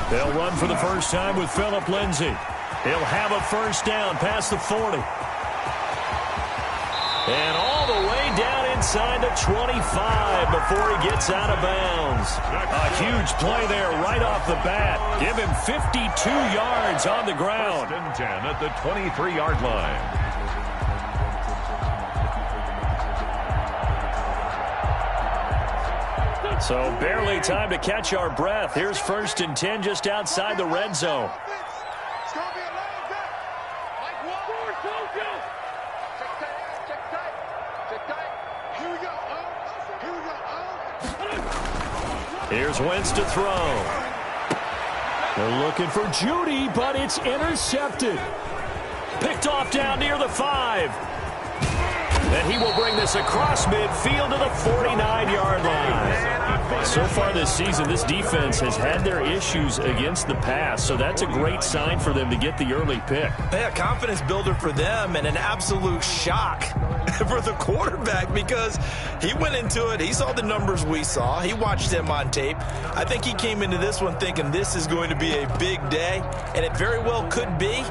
They'll run for the first time with Phillip Lindsay. He'll have a first down past the 40. And all the way down inside the 25 before he gets out of bounds. A huge play there right off the bat. Give him 52 yards on the ground. First and 10 at the 23-yard line. So barely time to catch our breath. Here's first and 10 just outside the red zone. Here's Wentz to throw. They're looking for Judy, but it's intercepted. Picked off down near the 5. And he will bring this across midfield to the 49-yard line. So far this season, this defense has had their issues against the pass, so that's a great sign for them to get the early pick. Yeah, confidence builder for them and an absolute shock for the quarterback because he went into it. He saw the numbers we saw. He watched them on tape. I think he came into this one thinking this is going to be a big day, and it very well could be.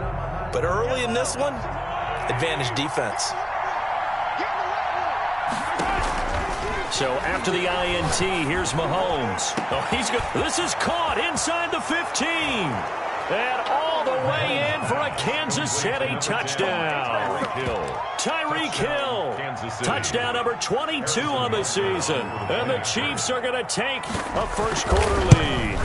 But early in this one, advantage defense. So after the INT, here's Mahomes. Oh, he's good. This is caught inside the 15. And all the way in for a Kansas City touchdown. Tyreek Hill. Touchdown number 22 on the season. And the Chiefs are going to take a first quarter lead.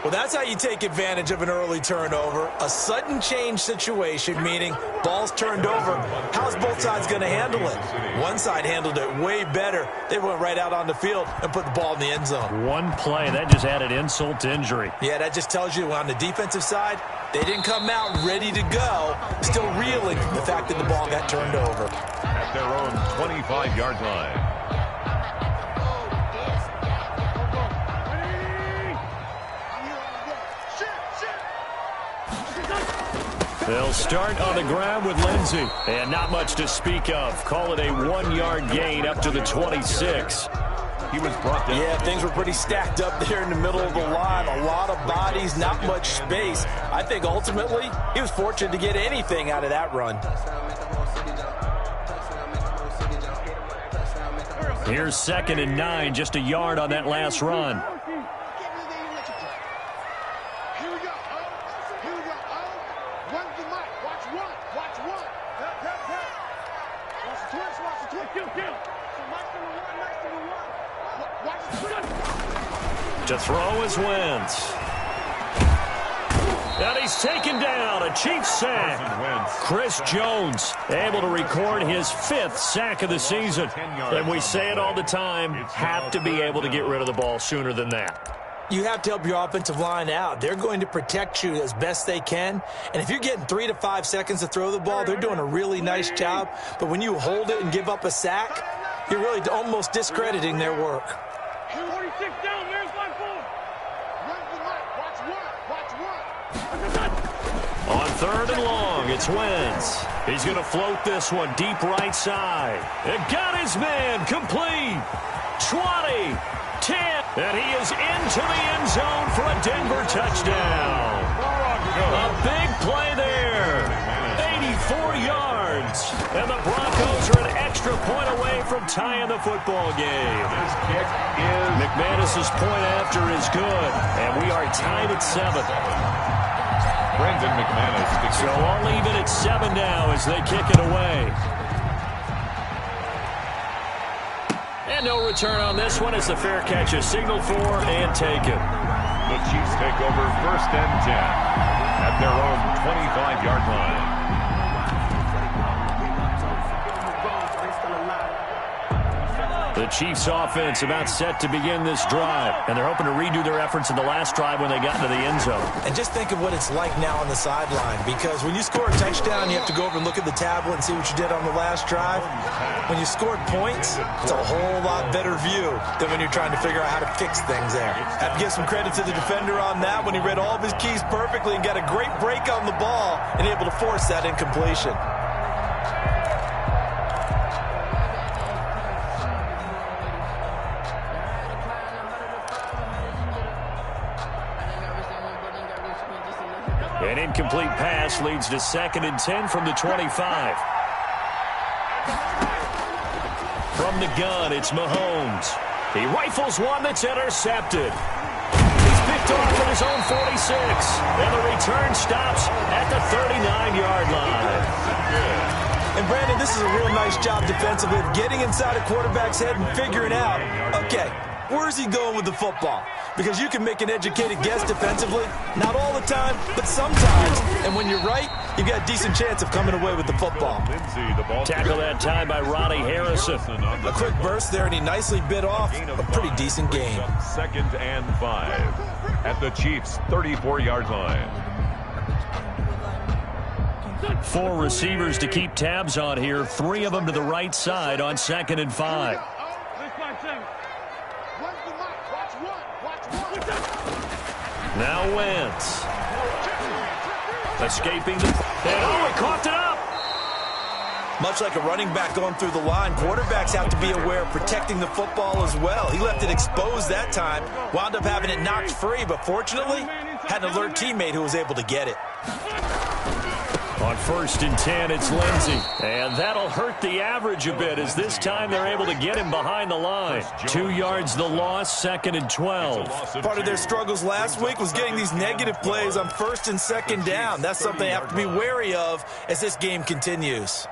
Well, that's how you take advantage of an early turnover. A sudden change situation, meaning ball's turned over. How's both sides going to handle it? One side handled it way better. They went right out on the field and put the ball in the end zone. One play, that just added insult to injury. Yeah, that just tells you on the defensive side, they didn't come out ready to go, still reeling from the fact that the ball got turned over. At their own 25-yard line. They'll start on the ground with Lindsay. And not much to speak of. Call it a 1-yard gain up to the 26. He was brought down. Yeah, things were pretty stacked up there in the middle of the line. A lot of bodies, not much space. I think ultimately he was fortunate to get anything out of that run. Here's 2nd and 9, just a yard on that last run. To throw is Wentz. And he's taken down. A Chiefs sack. Chris Jones able to record his 5th sack of the season. And we say it all the time, have to be able to get rid of the ball sooner than that. You have to help your offensive line out. They're going to protect you as best they can. And if you're getting 3 to 5 seconds to throw the ball, they're doing a really nice job. But when you hold it and give up a sack, you're really almost discrediting their work. 46 down, there's my ball. Run the mic, watch one. On 3rd and long, it's Wentz. He's going to float this one deep right side. It got his man complete. 20, 10, and he is into the end zone for a Denver touchdown. A big play there. 84 yards. And the Broncos are an extra point away from tying the football game. This kick is McManus's point after is good, and we are tied at 7. Brendan McManus. So all even at 7 now as they kick it away. And no return on this one as the fair catch is signaled for and taken. The Chiefs take over 1st and 10 at their own 25-yard line. The Chiefs offense about set to begin this drive, and they're hoping to redo their efforts in the last drive when they got into the end zone. And just think of what it's like now on the sideline, because when you score a touchdown, you have to go over and look at the tablet and see what you did on the last drive. When you scored points, it's a whole lot better view than when you're trying to figure out how to fix things there. I have to give some credit to the defender on that when he read all of his keys perfectly and got a great break on the ball and able to force that incompletion. An incomplete pass leads to 2nd and 10 from the 25. From the gun, it's Mahomes. He rifles one that's intercepted. He's picked off at his own 46. And the return stops at the 39-yard line. And, Brandon, this is a real nice job defensively of getting inside a quarterback's head and figuring out, okay, where's he going with the football? Because you can make an educated guess defensively, not all the time, but sometimes. And when you're right, you've got a decent chance of coming away with the football. Tackle that time by Ronnie Harrison. A quick burst there, and he nicely bit off a pretty decent gain. 2nd and 5 at the Chiefs' 34-yard line. 4 receivers to keep tabs on here. 3 of them to the right side on 2nd and 5. Now Wentz. Escaping the... And he coughed it up! Much like a running back going through the line, quarterbacks have to be aware of protecting the football as well. He left it exposed that time, wound up having it knocked free, but fortunately, had an alert teammate who was able to get it. On 1st and 10, it's Lindsey. And that'll hurt the average a bit as this time they're able to get him behind the line. 2 yards the loss, 2nd and 12. Part of their struggles last week was getting these negative plays on 1st and 2nd down. That's something they have to be wary of as this game continues.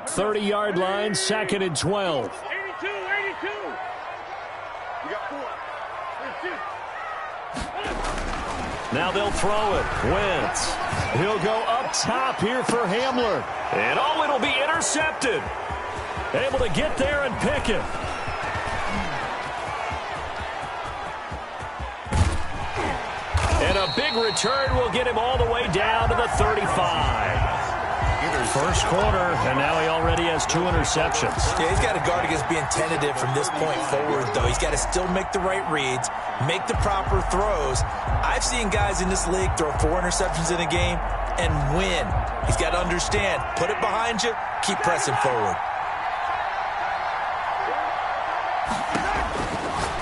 30-yard line, 2nd and 12. 82. You got 4. Now they'll throw it. Wentz. He'll go up top here for Hamler. And it'll be intercepted. Able to get there and pick it. And a big return will get him all the way down to the 35. First quarter, and now he already has 2 interceptions. Yeah, he's got to guard against being tentative from this point forward, though. He's got to still make the right reads, make the proper throws. I've seen guys in this league throw 4 interceptions in a game and win. He's got to understand, put it behind you, keep pressing forward.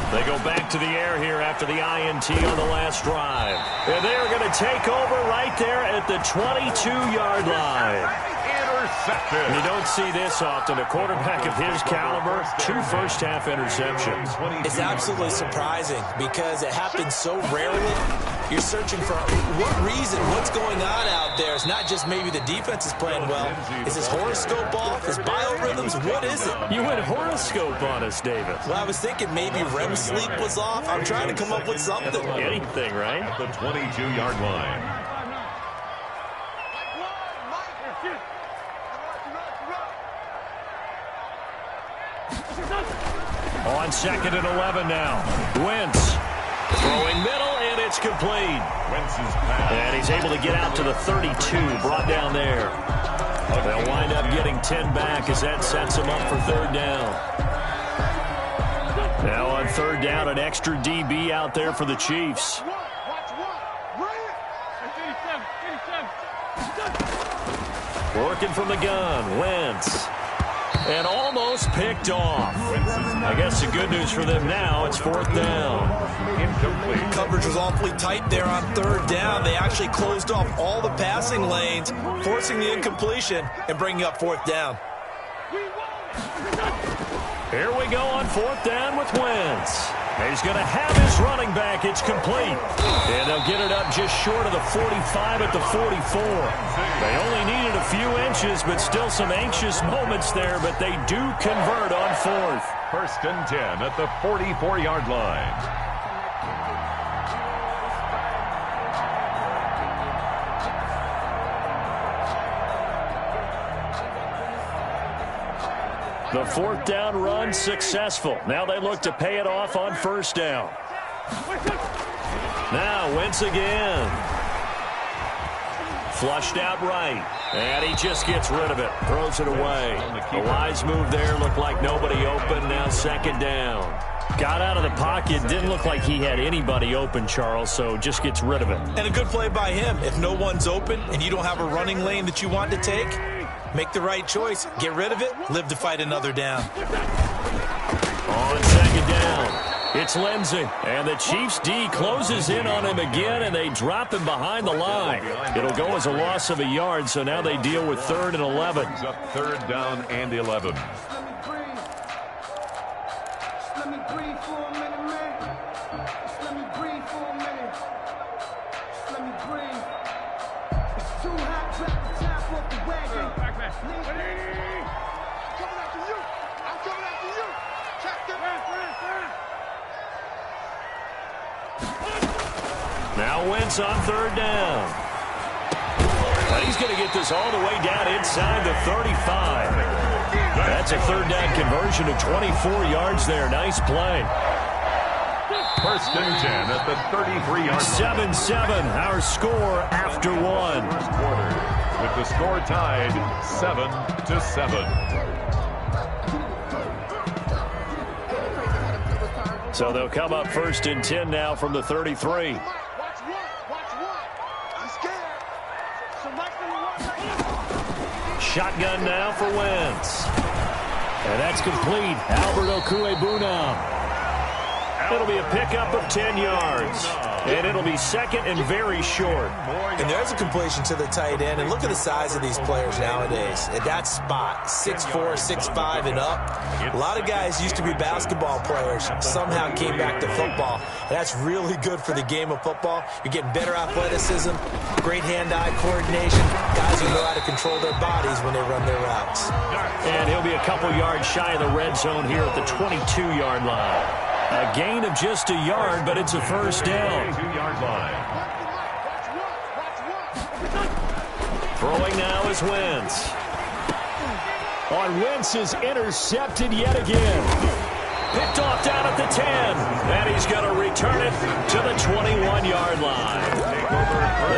They go back to the air here after the INT on the last drive. And they're going to take over right there at the 22-yard line. Intercepted. You don't see this often. A quarterback of his caliber, 2 first-half interceptions. It's absolutely surprising because it happens so rarely. You're searching for what reason, what's going on out there. It's not just maybe the defense is playing well. Is his horoscope off? His biorhythms? What is it? You went horoscope on us, David. Well, I was thinking maybe REM sleep was off. I'm trying to come up with something. Anything, right? At the 22-yard line. On 2nd and 11 now. Wentz throwing middle, and it's complete. Wentz's pass. And he's able to get out to the 32, brought down there. They'll wind up getting 10 back as that sets them up for 3rd down. Now on 3rd down, an extra DB out there for the Chiefs. Working from the gun, Wentz. And almost picked off. I guess the good news for them now, it's 4th down. Incomplete. Coverage was awfully tight there on 3rd down. They actually closed off all the passing lanes, forcing the incompletion and bringing up 4th down. Here we go on 4th down with Wentz. He's going to have his running back. It's complete. And they'll get it up just short of the 45 at the 44. They only needed a few inches, but still some anxious moments there, but they do convert on 4th. 1st and 10 at the 44-yard line. The 4th down run successful. Now they look to pay it off on 1st down. Now Wentz again. Flushed out right. And he just gets rid of it. Throws it away. A wise move there. Looked like nobody open. Now 2nd down. Got out of the pocket. Didn't look like he had anybody open, Charles, so just gets rid of it. And a good play by him. If no one's open and you don't have a running lane that you want to take, make the right choice. Get rid of it. Live to fight another down. On 2nd down. It's Lindsey, and the Chiefs D closes in on him again, and they drop him behind the line. It'll go as a loss of a yard, so now they deal with 3rd and 11. Up 3rd down and 11. Now Wentz on 3rd down. And he's going to get this all the way down inside the 35. That's a 3rd down conversion of 24 yards there. Nice play. 1st and 10 at the 33-yard line. 7-7, our score after one. First quarter, with the score tied 7-7. So they'll come up 1st and 10 now from the 33. Shotgun now for Wentz. And that's complete. Albert Okwuegbunam. It'll be a pickup of 10 yards. And it'll be 2nd and very short. And there's a completion to the tight end. And look at the size of these players nowadays. At that spot, 6'4", 6'5", and up. A lot of guys used to be basketball players, somehow came back to football. And that's really good for the game of football. You're getting better athleticism, great hand-eye coordination, guys who know how to control their bodies when they run their routes. And he'll be a couple yards shy of the red zone here at the 22-yard line. A gain of just a yard, but it's a 1st down. 22-yard line. Throwing now is Wentz. On Wentz is intercepted yet again. Picked off down at the 10. And he's going to return it to the 21-yard line.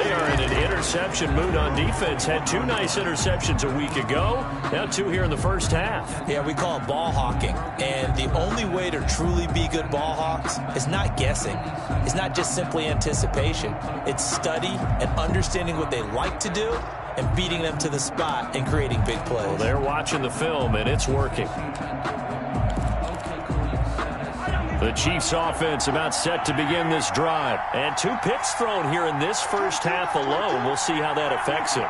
They are in an interception mood on defense. Had 2 nice interceptions a week ago. Now 2 here in the first half. Yeah, we call it ball hawking. And the only way to truly be good ball hawks is not guessing. It's not just simply anticipation. It's study and understanding what they like to do and beating them to the spot and creating big plays. Well, they're watching the film, and it's working. The Chiefs offense about set to begin this drive. And 2 picks thrown here in this first half alone. We'll see how that affects him.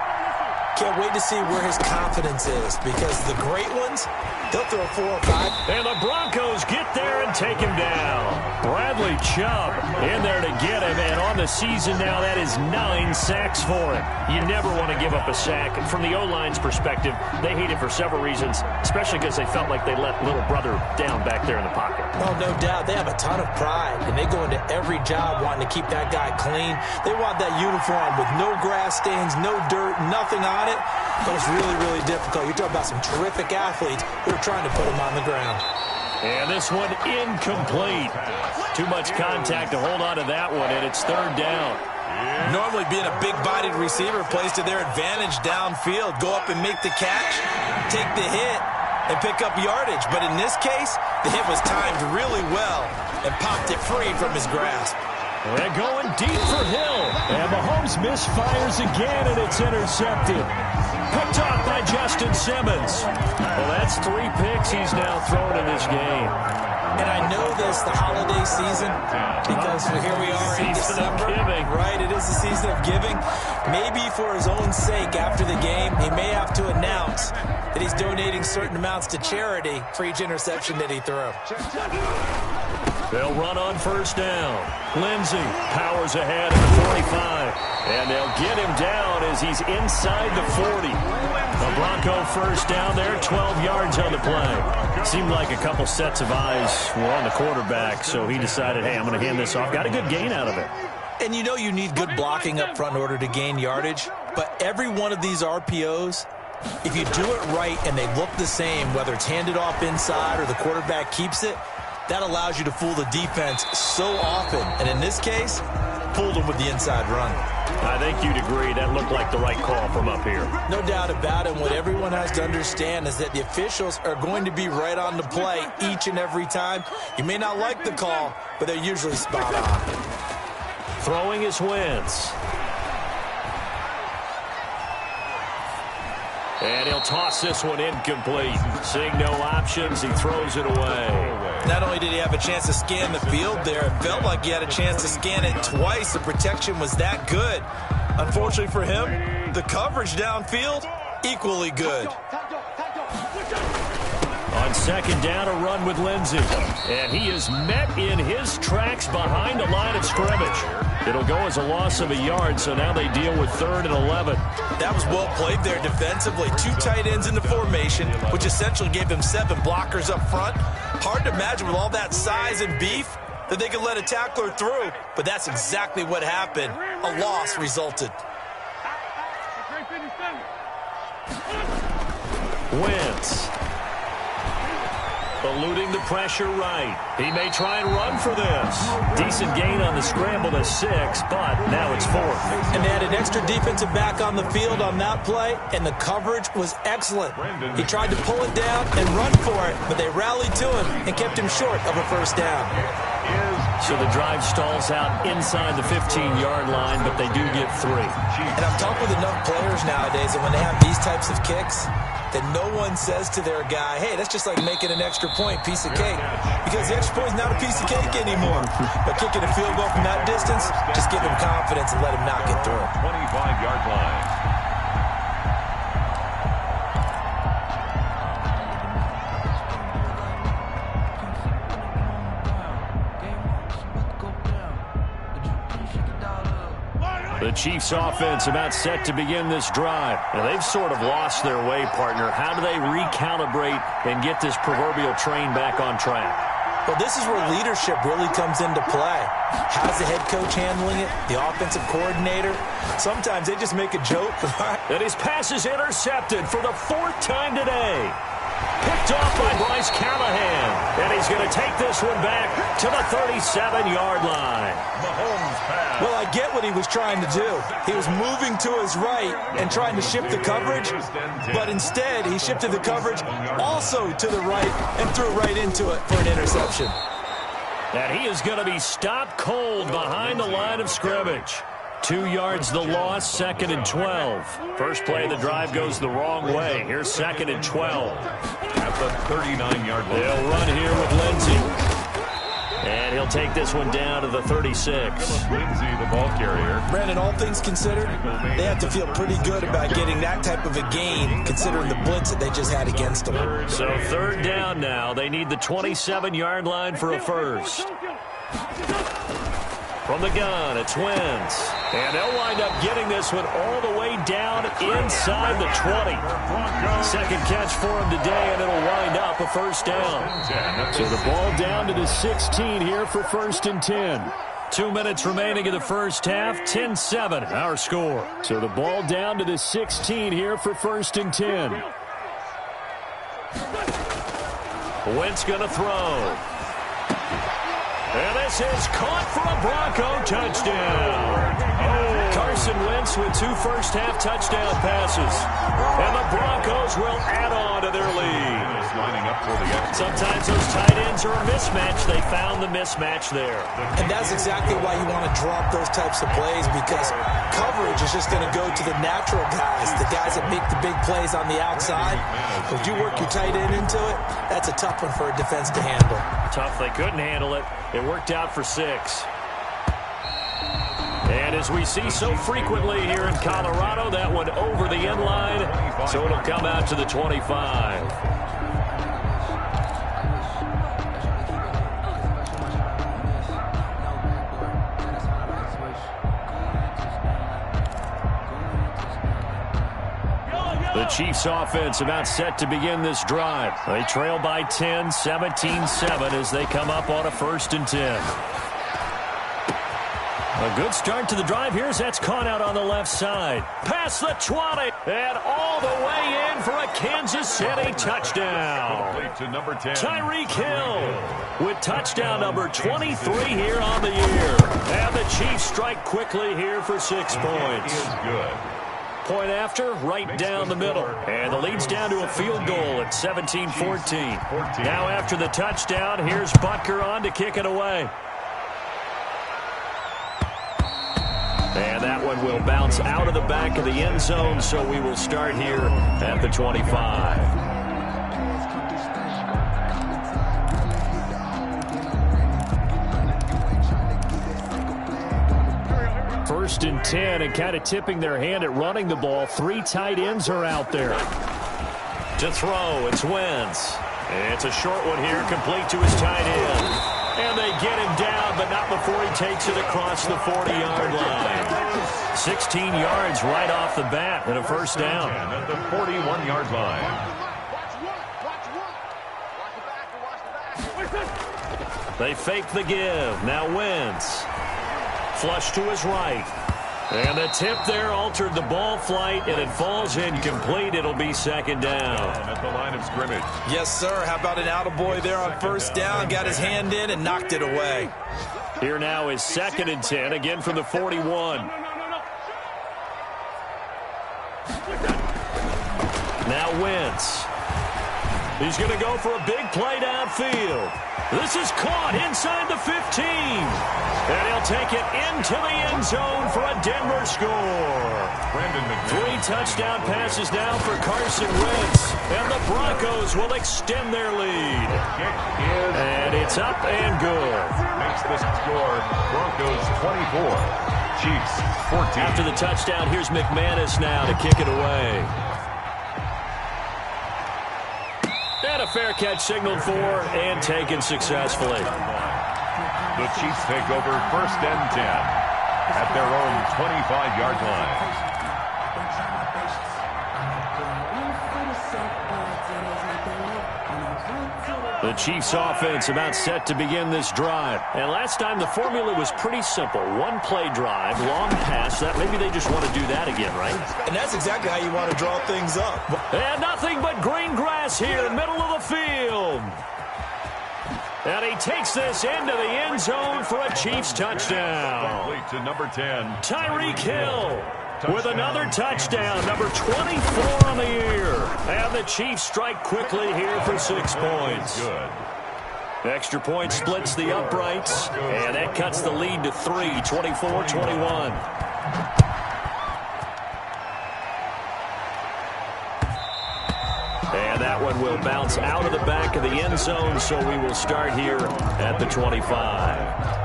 Can't wait to see where his confidence is, because the great ones, they'll throw 4 or 5. And the Broncos get there and take him down. Bradley Chubb in there to get him, and on the season now, that is 9 sacks for him. You never want to give up a sack. From the O-line's perspective, they hate it for several reasons, especially because they felt like they let little brother down back there in the pocket. Oh, no doubt. They have a ton of pride, and they go into every job wanting to keep that guy clean. They want that uniform with no grass stains, no dirt, nothing on it. But it's really, really difficult. You're talking about some terrific athletes who are trying to put him on the ground. And this one incomplete. Too much contact to hold on to that one, and it's 3rd down. Normally being a big-bodied receiver plays to their advantage downfield. Go up and make the catch, take the hit, and pick up yardage. But in this case, the hit was timed really well and popped it free from his grasp. They're going deep for Hill. And Mahomes misfires again, and it's intercepted. Picked off by Justin Simmons. Well, that's 3 picks he's now thrown in this game. And I know this, the holiday season, because here we are in December. Right, it is the season of giving. Maybe for his own sake, after the game, he may have to announce that he's donating certain amounts to charity for each interception that he threw. They'll run on 1st down. Lindsey powers ahead at the 45. And they'll get him down as he's inside the 40. The Bronco 1st down there, 12 yards on the play. Seemed like a couple sets of eyes were on the quarterback, so he decided, hey, I'm going to hand this off. Got a good gain out of it. And you know you need good blocking up front in order to gain yardage. But every one of these RPOs, if you do it right and they look the same, whether it's handed off inside or the quarterback keeps it, that allows you to fool the defense so often. And in this case, fooled them with the inside run. I think you'd agree that looked like the right call from up here. No doubt about it. What everyone has to understand is that the officials are going to be right on the play each and every time. You may not like the call, but they're usually spot on. Throwing is Wentz. And he'll toss this one incomplete. Seeing no options, he throws it away. Not only did he have a chance to scan the field there, it felt like he had a chance to scan it twice. The protection was that good. Unfortunately for him, the coverage downfield, equally good. On second down, a run with Lindsey. And he is met in his tracks behind the line of scrimmage. It'll go as a loss of a yard, so now they deal with 3rd and 11. That was well played there defensively. 2 tight ends in the formation, which essentially gave them 7 blockers up front. Hard to imagine with all that size and beef that they could let a tackler through, but that's exactly what happened. A loss resulted. Wentz. Eluding the pressure right. He may try and run for this. Decent gain on the scramble to 6, but now it's 4th. And they had an extra defensive back on the field on that play, and the coverage was excellent. He tried to pull it down and run for it, but they rallied to him and kept him short of a first down. So the drive stalls out inside the 15-yard line, but they do get 3. And I've talked with enough players nowadays that when they have these types of kicks, that no one says to their guy, hey, that's just like making an extra point, piece of cake. Because the extra point is not a piece of cake anymore. But kicking a field goal from that distance, just give him confidence and let him knock it through. 25-yard line. The Chiefs offense about set to begin this drive. Now, they've sort of lost their way, partner. How do they recalibrate and get this proverbial train back on track? Well, this is where leadership really comes into play. How's the head coach handling it? The offensive coordinator? Sometimes they just make a joke. And his pass is intercepted for the 4th time today. Picked off by Bryce Callahan. And he's going to take this one back to the 37-yard line. Well, I get what he was trying to do. He was moving to his right and trying to shift the coverage, but instead he shifted the coverage also to the right and threw right into it for an interception. And he is going to be stopped cold behind the line of scrimmage. 2 yards the loss, 2nd and 12. First play of the drive goes the wrong way. Here's 2nd and 12. At the 39-yard line. They'll run here with Lindsey. And he'll take this one down to the 36. Lindsey, the ball carrier. Brandon, all things considered, they have to feel pretty good about getting that type of a gain, considering the blitz that they just had against them. So 3rd down now. They need the 27-yard line for a first. From the gun, it's Wentz. And they'll wind up getting this one all the way down inside the 20. Second catch for him today, and it'll wind up a first down. So the ball down to the 16 here for 1st and 10. 2 minutes remaining in the first half, 10-7, our score. So the ball down to the 16 here for 1st and 10. Wentz going to throw. And this is caught for a Bronco touchdown. Carson Wentz with 2 first-half touchdown passes. And the Broncos will add on to their lead. Lining up for the extra. Sometimes those tight ends are a mismatch. They found the mismatch there. And that's exactly why you want to drop those types of plays, because coverage is just going to go to the natural guys, the guys that make the big plays on the outside. If you work your tight end into it, that's a tough one for a defense to handle. Tough. They couldn't handle it. It worked out for 6. And as we see so frequently here in Colorado, that one over the end line, so it'll come out to the 25. The Chiefs offense about set to begin this drive. They trail by 10, 17-7 as they come up on a 1st and 10. A good start to the drive here as that's caught out on the left side. Past the 20 and all the way in for a Kansas City touchdown. To number 10. Tyreek Hill with touchdown number 23 here on the year. And the Chiefs strike quickly here for 6 points. Good. Point after, right down the middle. And the lead's down to a field goal at 17-14. Now after the touchdown, here's Butker on to kick it away. And that one will bounce out of the back of the end zone, so we will start here at the 25. 1st and 10, and kind of tipping their hand at running the ball. 3 tight ends are out there. To throw, it's Wentz. It's a short one here, complete to his tight end. And they get him down, but not before he takes it across the 40-yard line. 16 yards right off the bat and a first down. At the 41-yard line. They fake the give. Now Wentz. Flush to his right. And the tip there altered the ball flight, and it falls incomplete. It'll be 2nd down. At the line of scrimmage. Yes, sir. How about an attaboy there on 1st down? Got his hand in and knocked it away. Here now is 2nd and 10, again from the 41. Now Wentz. He's going to go for a big play downfield. This is caught inside the 15. And he'll take it into the end zone for a Denver score. 3 touchdown passes now for Carson Wentz. And the Broncos will extend their lead. And it's up and good. Makes the score Broncos 24. Chiefs 14. After the touchdown, here's McManus now to kick it away. And a fair catch signaled for and taken successfully. The Chiefs take over 1st and 10 at their own 25-yard line. The Chiefs offense about set to begin this drive. And last time the formula was pretty simple. 1 play drive, long pass. That maybe they just want to do that again, right? And that's exactly how you want to draw things up. And nothing but green grass here, middle of the field. And he takes this into the end zone for a Chiefs touchdown. Complete to number 10. Tyreek Hill with another touchdown, number 24 on the year. And the Chiefs strike quickly here for 6 points. Good. Extra point splits the uprights, and that cuts the lead to 3, 24-21. And that one will bounce out of the back of the end zone, so we will start here at the 25.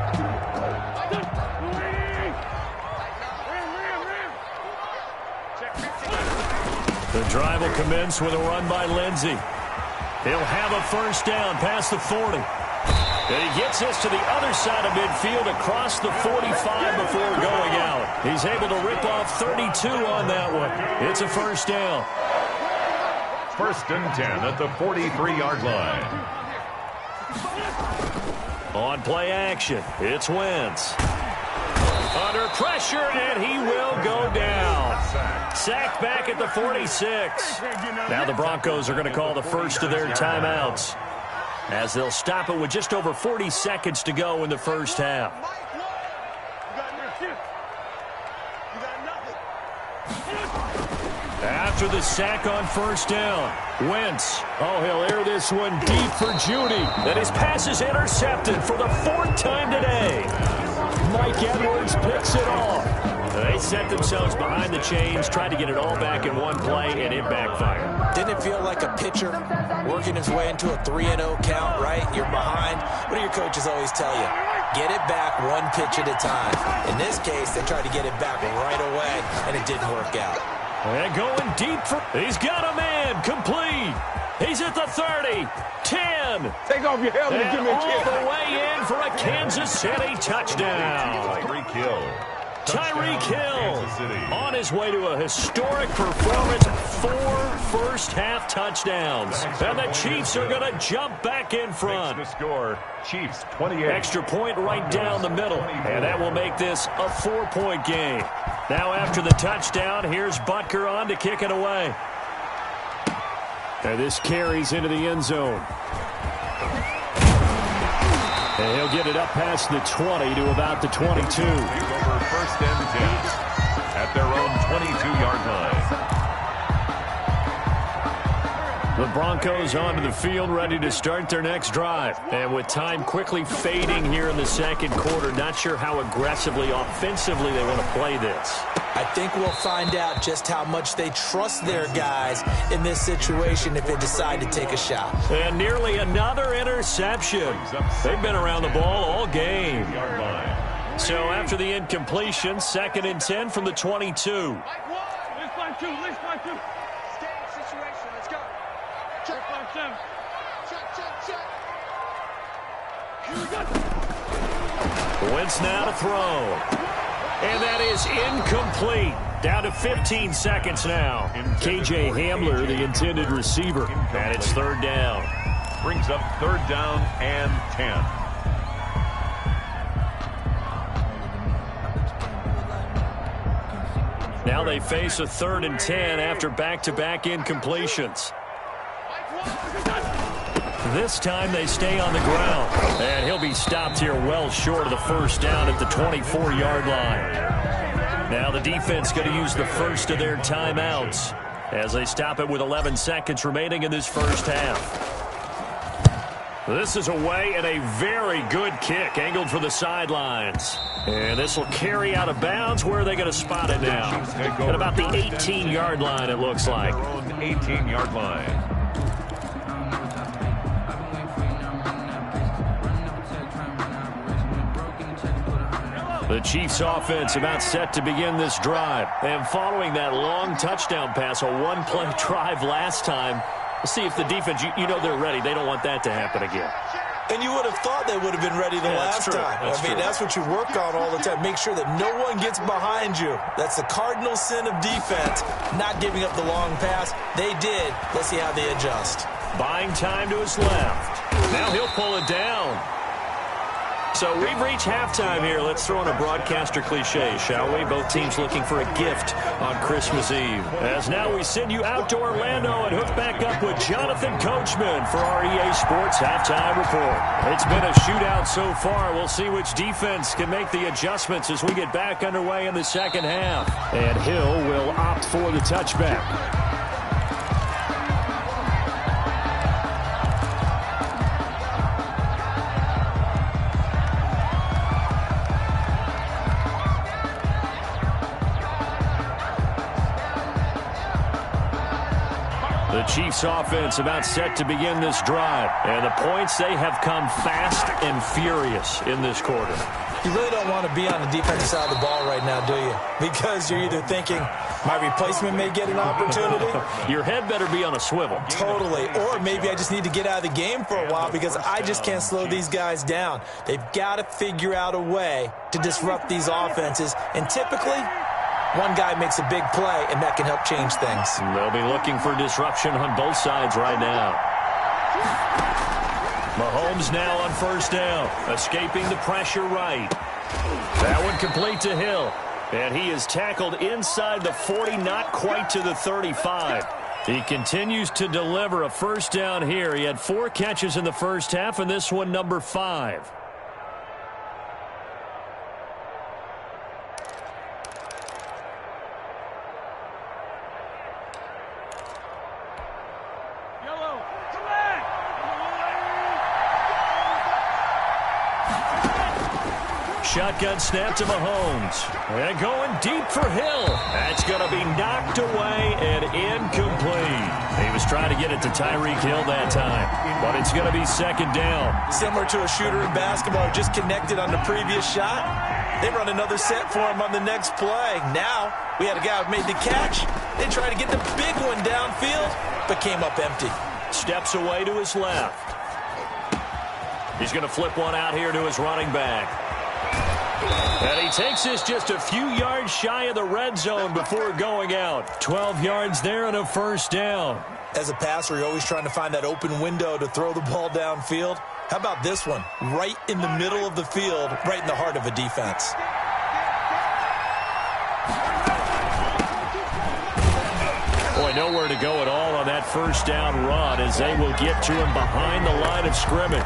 The drive will commence with a run by Lindsey. He'll have a first down past the 40. And he gets this to the other side of midfield across the 45 before going out. He's able to rip off 32 on that one. It's a first down. 1st and 10 at the 43-yard line. On play action, it's Wentz. Under pressure, and he will go down. Sacked back at the 46. Now the Broncos are going to call the first of their timeouts, as they'll stop it with just over 40 seconds to go in the first half. After the sack on first down, Wentz. Oh, he'll air this one deep for Judy. And his pass is intercepted for the 4th time today. Mike Edwards picks it off. They set themselves behind the chains, tried to get it all back in one play, and it backfired. Didn't it feel like a pitcher working his way into a 3-0 count, right? You're behind. What do your coaches always tell you? Get it back 1 pitch at a time. In this case, they tried to get it back right away, and it didn't work out. And going deep for... He's got a man, complete. He's at the 30, 10. Take off your helmet and give me a kick. All the way in for a Kansas City touchdown. Tyreek Hill. Tyreek Hill on his way to a historic performance. 4 first-half touchdowns. And the Chiefs are going to jump back in front. Makes the score, Chiefs 28. Extra point right down the middle. And that will make this a 4-point game. Now after the touchdown, here's Butker on to kick it away. And this carries into the end zone. And he'll get it up past the 20 to about the 22. Take over 1st and 10 at their own 22-yard line. The Broncos onto the field, ready to start their next drive. And with time quickly fading here in the second quarter, not sure how aggressively, offensively they want to play this. I think we'll find out just how much they trust their guys in this situation if they decide to take a shot. And nearly another interception. They've been around the ball all game. So after the incompletion, 2nd and 10 from the 22. List by two. Stay situation. Let's go. Check 5-7. Check. Here we go. Wentz now to throw. And that is incomplete. Down to 15 seconds now. KJ Hamler, the intended receiver. And it's 3rd down. Brings up 3rd down and 10. Now they face a 3rd and 10 after back-to-back incompletions. This time they stay on the ground. And he'll be stopped here well short of the 1st down at the 24-yard line. Now the defense going to use the first of their timeouts as they stop it with 11 seconds remaining in this first half. This is away and a very good kick angled for the sidelines. And this will carry out of bounds. Where are they going to spot it now? At about the 18-yard line, it looks like. Their own 18-yard line. The Chiefs offense about set to begin this drive. And following that long touchdown pass, a one-play drive last time, we'll see if the defense, you know they're ready. They don't want that to happen again. And you would have thought they would have been ready the last time. That's what you work on all the time. Make sure that no one gets behind you. That's the cardinal sin of defense, not giving up the long pass. They did. Let's see how they adjust. Buying time to his left. Now he'll pull it down. So we've reached halftime here. Let's throw in a broadcaster cliche, shall we? Both teams looking for a gift on Christmas Eve. As now we send you out to Orlando and hook back up with Jonathan Coachman for our EA Sports Halftime Report. It's been a shootout so far. We'll see which defense can make the adjustments as we get back underway in the second half. And Hill will opt for the touchback. The Chiefs offense about set to begin this drive. And the points, they have come fast and furious in this quarter. You really don't want to be on the defensive side of the ball right now, do you? Because you're either thinking, my replacement may get an opportunity. Your head better be on a swivel. Totally. Or maybe I just need to get out of the game for a while because I just can't slow these guys down. They've got to figure out a way to disrupt these offenses. And typically, one guy makes a big play, and that can help change things. They'll be looking for disruption on both sides right now. Mahomes now on 1st down, escaping the pressure right. That one complete to Hill. And he is tackled inside the 40, not quite to the 35. He continues to deliver a 1st down here. He had 4 catches in the first half, and this one number 5. Shotgun snap to Mahomes. And going deep for Hill. That's going to be knocked away and incomplete. He was trying to get it to Tyreek Hill that time, but it's going to be 2nd down. Similar to a shooter in basketball, just connected on the previous shot. They run another set for him on the next play. Now, we had a guy who made the catch. They tried to get the big one downfield, but came up empty. Steps away to his left. He's going to flip one out here to his running back. And he takes this just a few yards shy of the red zone before going out. 12 yards there and a 1st down. As a passer, you're always trying to find that open window to throw the ball downfield. How about this one? Right in the middle of the field, right in the heart of a defense. Boy, nowhere to go at all on that 1st down run as they will get to him behind the line of scrimmage.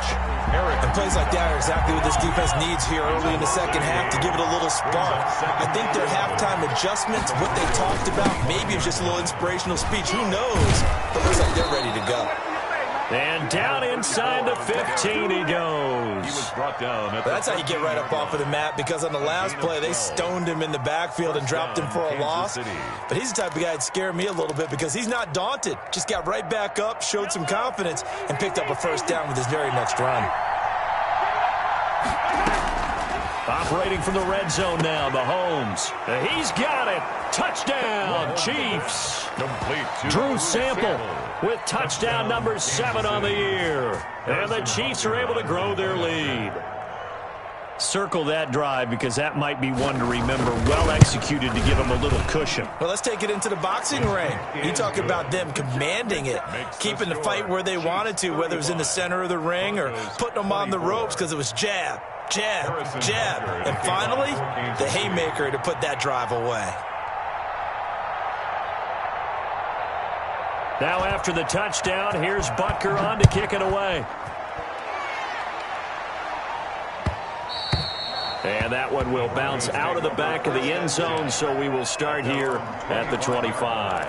And plays like that are exactly what this defense needs here early in the second half to give it a little spark. I think their halftime adjustments, what they talked about, maybe it's just a little inspirational speech. Who knows? But looks like they're ready to go. And down inside the 15 he goes. He was brought down. That's how you get right up off of the mat, because on the last play, they stoned him in the backfield and dropped him for a loss. But he's the type of guy that scared me a little bit because he's not daunted. Just got right back up, showed some confidence, and picked up a 1st down with his very next run. Operating from the red zone now, Mahomes. He's got it. Touchdown, Chiefs. Complete to Drew Sample with touchdown number 7 on the year. And the Chiefs are able to grow their lead. Circle that drive because that might be one to remember. Well executed to give them a little cushion. Well, let's take it into the boxing ring. You talk about them commanding it, keeping the fight where they wanted to, whether it was in the center of the ring or putting them on the ropes because it was jab, jab, jab. And finally, the haymaker to put that drive away. Now after the touchdown, here's Butker on to kick it away. And that one will bounce out of the back of the end zone, so we will start here at the 25.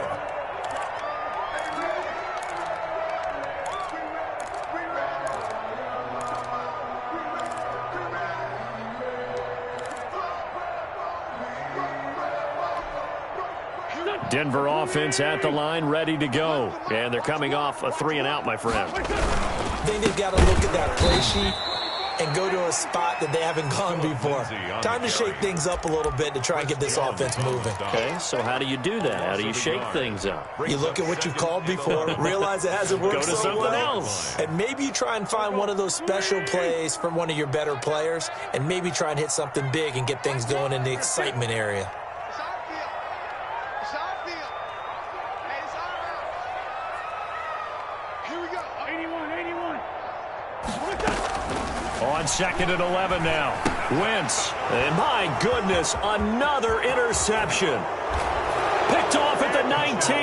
Denver offense at the line, ready to go. And they're coming off a 3-and-out, my friend. I think they've got to look at that play sheet and go to a spot that they haven't gone before. Time to shake things up a little bit to try and get this offense moving. Okay, so how do you do that? How do you shake things up? You look at what you've called before, realize it hasn't worked Go to so something well, else. and maybe you try and find one of those special plays from one of your better players, and maybe try and hit something big and get things going in the excitement area. It's our field. Hey, it's our field. Here we go. 81. On 2nd and 11 now. Wentz. And my goodness, another interception. Picked off at the 19.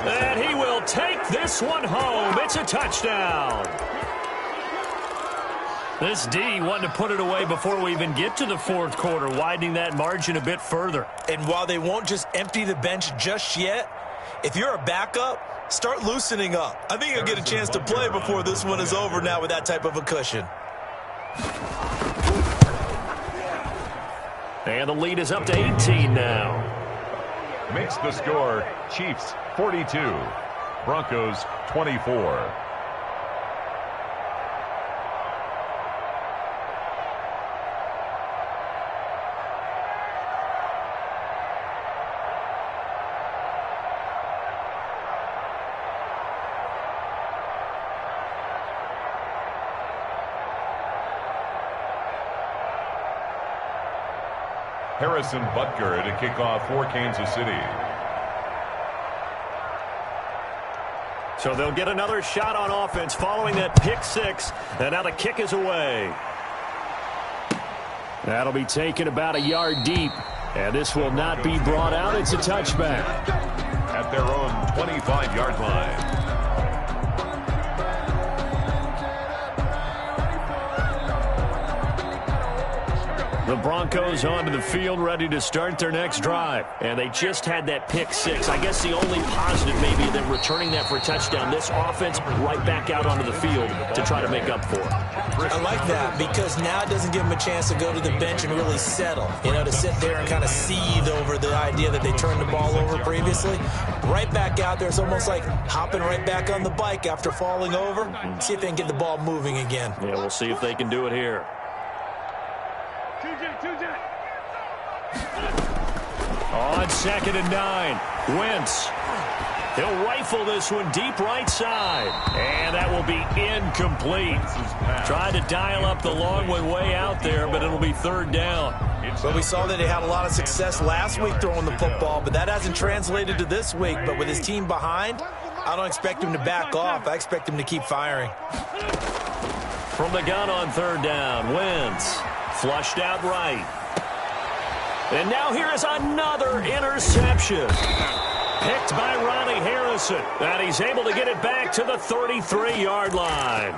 And he will take this one home. It's a touchdown. This D wanted to put it away before we even get to the fourth quarter, widening that margin a bit further. And while they won't just empty the bench just yet, if you're a backup, start loosening up. I think you'll get a chance to play before this one is over now with that type of a cushion. And the lead is up to 18 now. Makes the score Chiefs 42, Broncos 24. Harrison Butker to kick off for Kansas City. So they'll get another shot on offense following that pick six. And now the kick is away. That'll be taken about a yard deep. And this will not be brought out. It's a touchback. At their own 25-yard line. The Broncos onto the field, ready to start their next drive. And they just had that pick six. I guess the only positive maybe them returning that for a touchdown. This offense right back out onto the field to try to make up for it. I like that because now it doesn't give them a chance to go to the bench and really settle. You know, to sit there and kind of seethe over the idea that they turned the ball over previously. Right back out there. It's almost like hopping right back on the bike after falling over. See if they can get the ball moving again. Yeah, we'll see if they can do it here. On 2nd and 9, Wentz. He'll rifle this one deep right side. And that will be incomplete. Tried to dial up the long one way out there, but it'll be 3rd down. But we saw that he had a lot of success last week throwing the football, but that hasn't translated to this week. But with his team behind, I don't expect him to back off. I expect him to keep firing. From the gun on 3rd down, Wentz. Flushed out right. And now here is another interception. Picked by Ronnie Harrison. And he's able to get it back to the 33-yard line.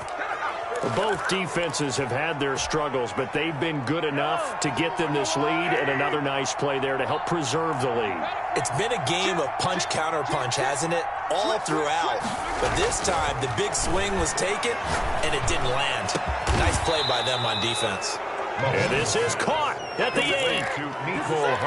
Both defenses have had their struggles, but they've been good enough to get them this lead, and another nice play there to help preserve the lead. It's been a game of punch-counter-punch, hasn't it? All throughout. But this time, the big swing was taken, and it didn't land. Nice play by them on defense. And this is caught. at the 8.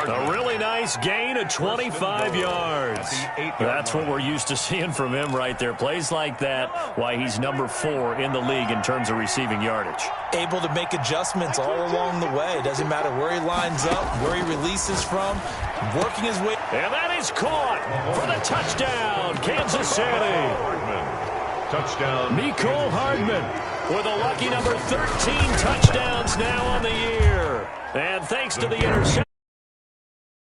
A really nice gain of 25 yards. That's what we're used to seeing from him right there. Plays like that, why he's number 4 in the league in terms of receiving yardage. Able to make adjustments all along the way. Doesn't matter where he lines up, where he releases from, working his way. And that is caught for the touchdown, Kansas City. Touchdown. Mecole Hardman with a lucky number 13 touchdowns now on the year. And thanks to the interception.